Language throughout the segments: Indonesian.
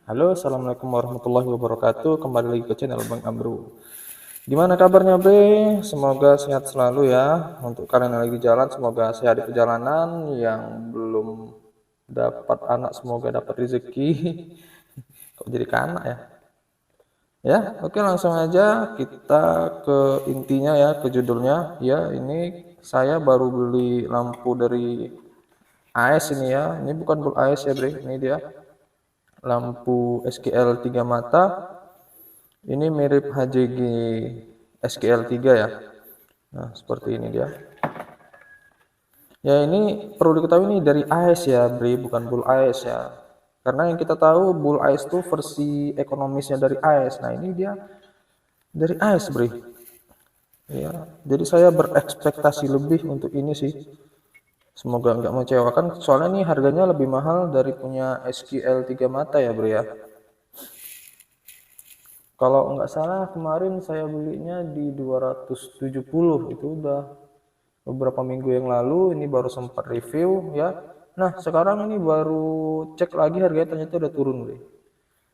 Halo, assalamualaikum warahmatullahi wabarakatuh. Kembali lagi ke channel Bang Amru. Gimana kabarnya, Bre? Semoga sehat selalu ya. Untuk kalian yang lagi jalan, semoga sehat di perjalanan. Yang belum dapat anak, semoga dapat rezeki. Kok jadi ke anak ya? Ya, oke, langsung aja kita ke intinya ya, ke judulnya. Ya, ini saya baru beli lampu dari AS ini ya. Ini bukan full AS ya, Bre. Ini dia lampu SKL 3 mata. Ini mirip HJG SKL 3 ya. Nah, seperti ini dia. Ya, ini perlu diketahui ini dari AS ya, Bri, bukan Bull AS ya. Karena yang kita tahu Bull AS itu versi ekonomisnya dari AS. Nah, ini dia dari AS, Bri. Ya, jadi saya berekspektasi lebih untuk ini sih. Semoga nggak mengecewakan, soalnya ini harganya lebih mahal dari punya SKL 3 mata ya, Bri ya. Kalau nggak salah kemarin saya belinya di 270, itu udah beberapa minggu yang lalu, ini baru sempat review ya. Nah, sekarang ini baru cek lagi harganya ternyata udah turun, Bro.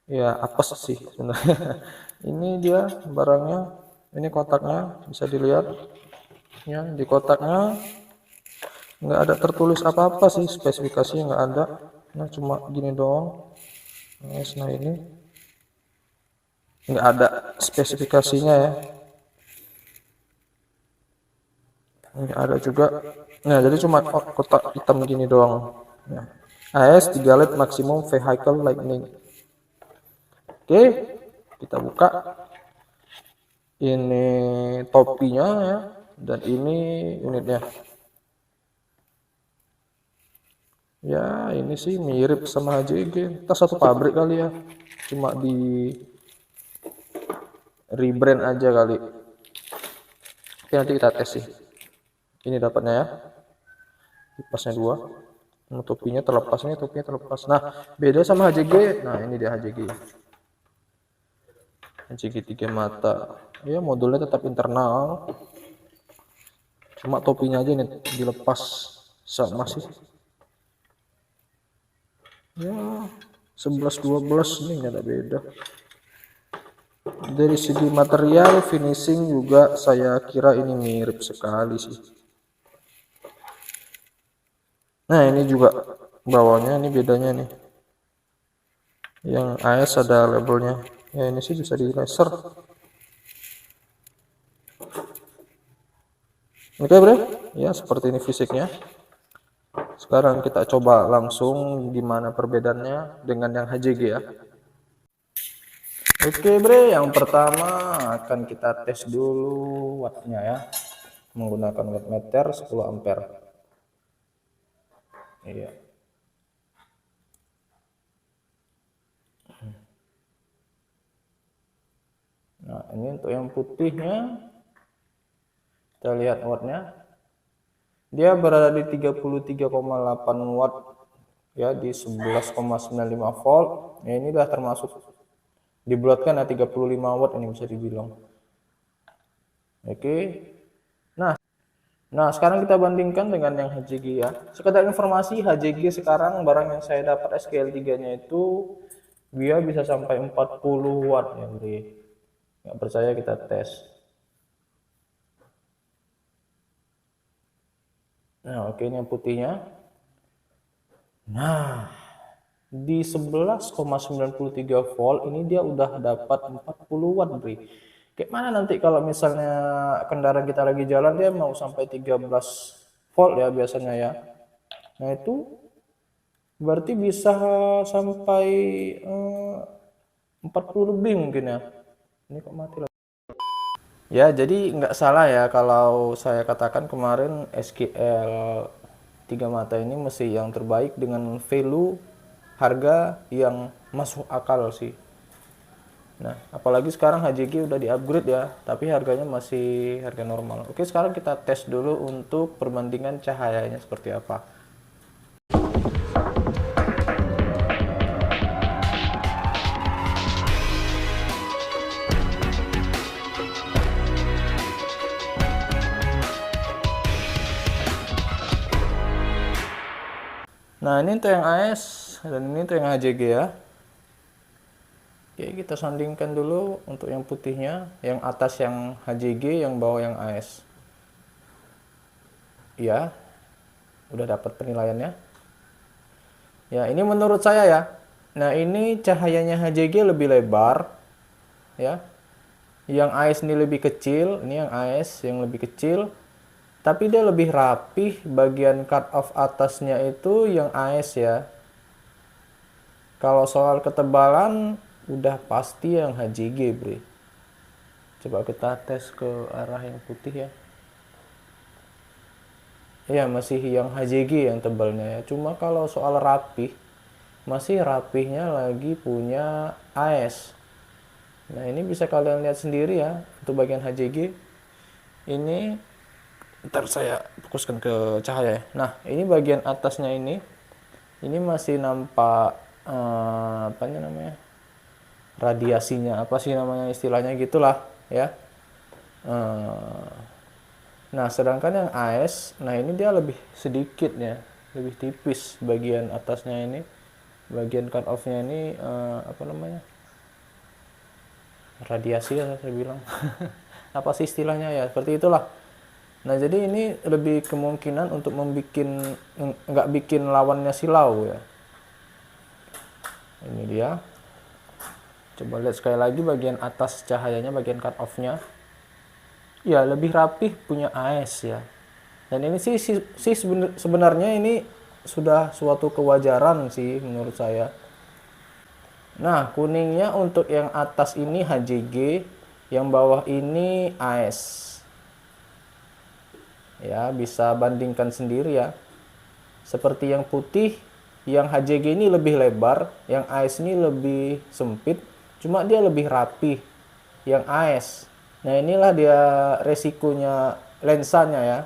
Ya, apes sih sebenarnya. Ini dia barangnya, ini kotaknya bisa dilihat. Ya, di kotaknya nggak ada tertulis apa-apa sih, spesifikasinya nggak ada. Nah, cuma gini doang. Nah, ini nggak ada spesifikasinya ya. Nggak ada juga. Nah, jadi cuma kotak hitam gini doang. Nah, AS 3 LED maximum vehicle lightning. Oke, kita buka. Ini topinya ya, dan ini unitnya. Ya, ini sih mirip sama HJG. Kita satu pabrik kali ya. Cuma di rebrand aja kali. Oke, nanti kita tes sih. Ini dapatnya ya. Kipasnya 2. Topinya terlepas, nih topinya terlepas. Nah, beda sama HJG. Nah, ini dia HJG. HJG 3 mata. Ya, modulnya tetap internal. Cuma topinya aja nih dilepas. Sama sih. Ya, 11-12 ini nggak ada beda. Dari segi material, finishing juga saya kira ini mirip sekali sih. Nah, ini juga bawahnya, ini bedanya nih. Yang AS ada labelnya. Ya, ini sih bisa di laser. Oke, Bro. Ya, seperti ini fisiknya. Sekarang kita coba langsung gimana perbedaannya dengan yang HJG ya. Oke, Bre, yang pertama akan kita tes dulu wattnya ya. Menggunakan wattmeter 10 ampere. Iya. Nah, ini untuk yang putihnya. Kita lihat wattnya. Dia berada di 33,8 watt ya, di 11,95 volt. Ya, ini udah termasuk dibulatkan ya, 35 watt ini bisa dibilang. Oke. Nah, sekarang kita bandingkan dengan yang HJG ya. Sekedar informasi, HJG sekarang barang yang saya dapat SKL3-nya itu dia bisa sampai 40 watt ya, Bro. Nggak percaya kita tes. Nah, oke, ini yang putihnya. Nah, di 11,93 volt ini dia udah dapat 40 watt, Bro. Kayak mana nanti kalau misalnya kendaraan kita lagi jalan dia mau sampai 13 volt ya biasanya ya. Nah, itu berarti bisa sampai 40 lebih mungkin ya. Ini kok mati lah. Ya, jadi nggak salah ya kalau saya katakan kemarin SKL 3 mata ini masih yang terbaik dengan value harga yang masuk akal sih. Nah, apalagi sekarang HJG udah di-upgrade ya, tapi harganya masih harga normal. Oke, sekarang kita tes dulu untuk perbandingan cahayanya seperti apa. Nah, ini untuk yang AS dan ini untuk yang HJG ya. Oke, kita sandingkan dulu untuk yang putihnya, yang atas yang HJG, yang bawah yang AS. Ya, udah dapat penilaiannya. Ya, ini menurut saya ya. Nah, ini cahayanya HJG lebih lebar, ya. Yang AS ini lebih kecil, ini yang AS yang lebih kecil. Tapi dia lebih rapih, bagian cut off atasnya itu yang AS ya. Kalau soal ketebalan, udah pasti yang HJG, Bre. Coba kita tes ke arah yang putih ya. Ya, masih yang HJG yang tebalnya ya. Cuma kalau soal rapih, masih rapihnya lagi punya AS. Nah, ini bisa kalian lihat sendiri ya, untuk bagian HJG. Ini, ntar saya fokuskan ke cahaya ya. Nah, ini bagian atasnya ini masih nampak, apa namanya, radiasinya, apa sih namanya istilahnya gitulah ya. Nah, sedangkan yang AS, nah ini dia lebih sedikit ya, lebih tipis bagian atasnya ini, bagian cut off-nya ini, apa namanya, radiasi ya saya bilang. Apa sih istilahnya ya, seperti itulah. Nah, jadi ini lebih kemungkinan untuk nggak bikin lawannya silau ya. Ini dia. Coba lihat sekali lagi bagian atas cahayanya, bagian cut off-nya. Ya, lebih rapih punya AS ya. Dan ini sih sebenarnya ini sudah suatu kewajaran sih menurut saya. Nah, kuningnya untuk yang atas ini HJG, yang bawah ini AS. Ya, bisa bandingkan sendiri ya. Seperti yang putih, yang HJG ini lebih lebar, yang AS ini lebih sempit, cuma dia lebih rapih yang AS. Nah, inilah dia resikonya lensanya ya.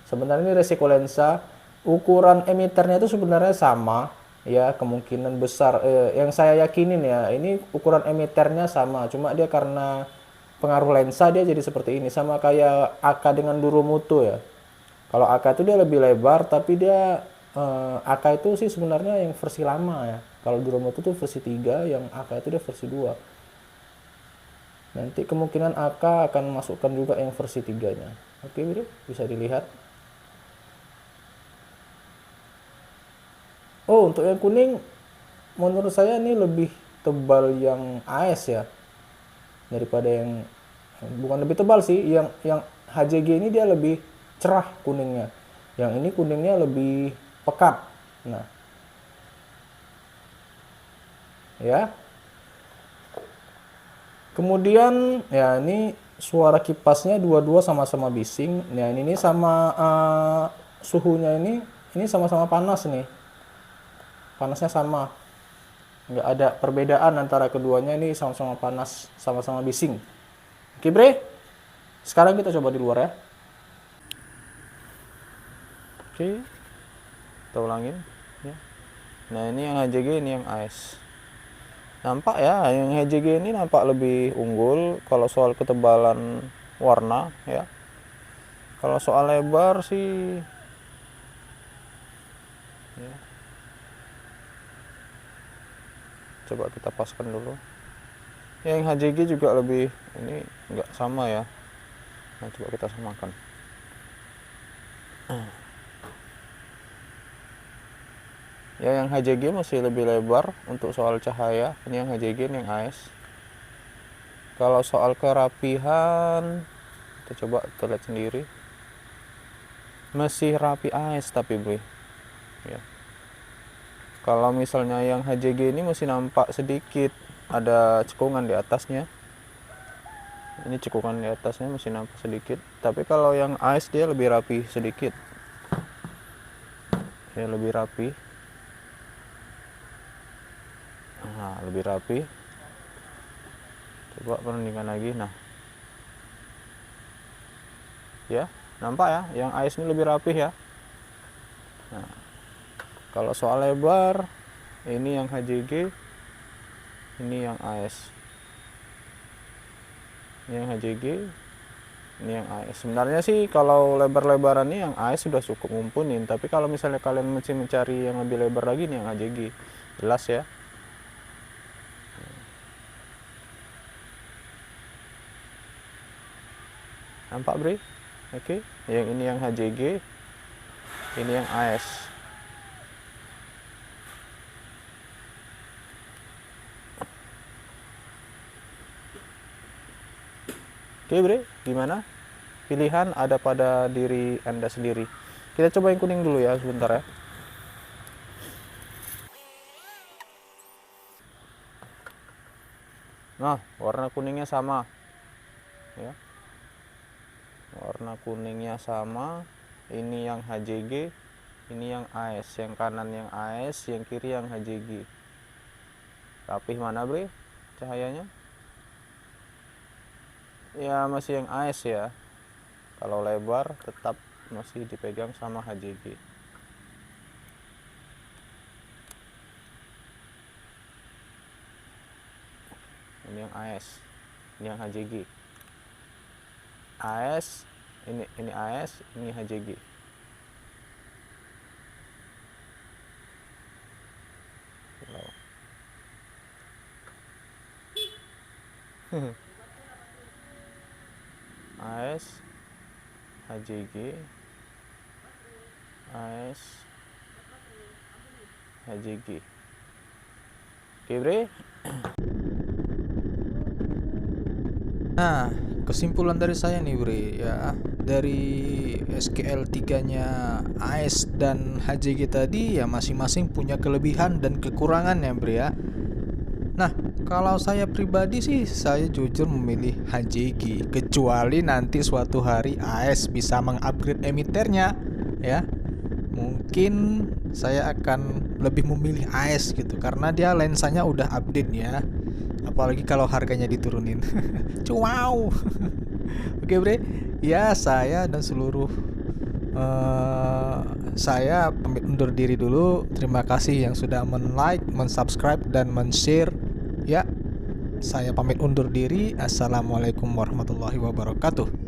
Sebenarnya ini resiko lensa. Ukuran emiternya itu sebenarnya sama ya, kemungkinan besar, yang saya yakinin ya, ini ukuran emiternya sama, cuma dia karena pengaruh lensa dia jadi seperti ini, sama kayak AK dengan Duromuto ya. Kalau AK itu dia lebih lebar, tapi dia, AK itu sih sebenarnya yang versi lama ya. Kalau Duromuto itu versi 3, yang AK itu dia versi 2. Nanti kemungkinan AK akan masukkan juga yang versi 3-nya. Oke, Bro, bisa dilihat. Oh, untuk yang kuning menurut saya ini lebih tebal yang AS ya, daripada yang, bukan lebih tebal sih, yang HJG ini dia lebih cerah kuningnya. Yang ini kuningnya lebih pekat. Nah, ya. Kemudian ya, ini suara kipasnya dua-dua sama-sama bising. Nah, ini sama, suhunya ini sama-sama panas nih. Panasnya sama. Nggak ada perbedaan antara keduanya, ini sama-sama panas, sama-sama bising. Oke, Bre. Sekarang kita coba di luar ya. Oke. Kita ulangin ya. Nah, ini yang HJG, ini yang AS. Nampak ya, yang HJG ini nampak lebih unggul kalau soal ketebalan warna ya. Kalau soal lebar sih ya. Coba kita paskan dulu. Yang HJG juga lebih, ini nggak sama ya. Nah, coba kita samakan. Ya, yang HJG masih lebih lebar untuk soal cahaya. Ini yang HJG, ini yang AS. Kalau soal kerapihan, kita coba kita lihat sendiri. Masih rapi AS tapi, Bro. Ya. Kalau misalnya yang HJG ini masih nampak sedikit ada cekungan di atasnya. Ini cekungan di atasnya masih nampak sedikit. Tapi kalau yang AS dia lebih rapi sedikit. Ya, lebih rapi. Nah, lebih rapi. Coba perundingan lagi. Nah, ya, nampak ya, yang AS ini lebih rapi ya. Nah, kalau soal lebar, ini yang HJG, ini yang AS. Ini yang HJG, ini yang AS. Sebenarnya sih kalau lebar-lebaran ini yang AS sudah cukup ngumpunin, tapi kalau misalnya kalian masih mencari yang lebih lebar lagi, nih yang HJG. Jelas ya. Nampak bre? Oke, yang ini yang HJG, ini yang AS. Oke bre, gimana? Pilihan ada pada diri Anda sendiri. Kita coba yang kuning dulu ya, sebentar ya. Nah, warna kuningnya sama ya. Warna kuningnya sama. Ini yang HJG, ini yang AS. Yang kanan yang AS, yang kiri yang HJG. Rapih mana bre cahayanya? Ya masih yang AS ya. Kalau lebar tetap masih dipegang sama HJG. Ini yang AS, ini yang HJG. AS, ini AS, ini HJG. AS, HJG, AS, HJG. Oke bre. Nah, kesimpulan dari saya nih bre ya, dari SKL 3 nya AS dan HJG tadi ya masing-masing punya kelebihan dan kekurangan ya bre ya. Nah, kalau saya pribadi sih saya jujur memilih HJG, kecuali nanti suatu hari AS bisa mengupgrade emiternya ya. Mungkin saya akan lebih memilih AS gitu karena dia lensanya udah update ya. Apalagi kalau harganya diturunin. Wow. Oke bre, ya saya dan seluruh saya pamit undur diri dulu. Terima kasih yang sudah men-like, men-subscribe dan men-share. Ya, saya pamit undur diri. Assalamualaikum warahmatullahi wabarakatuh.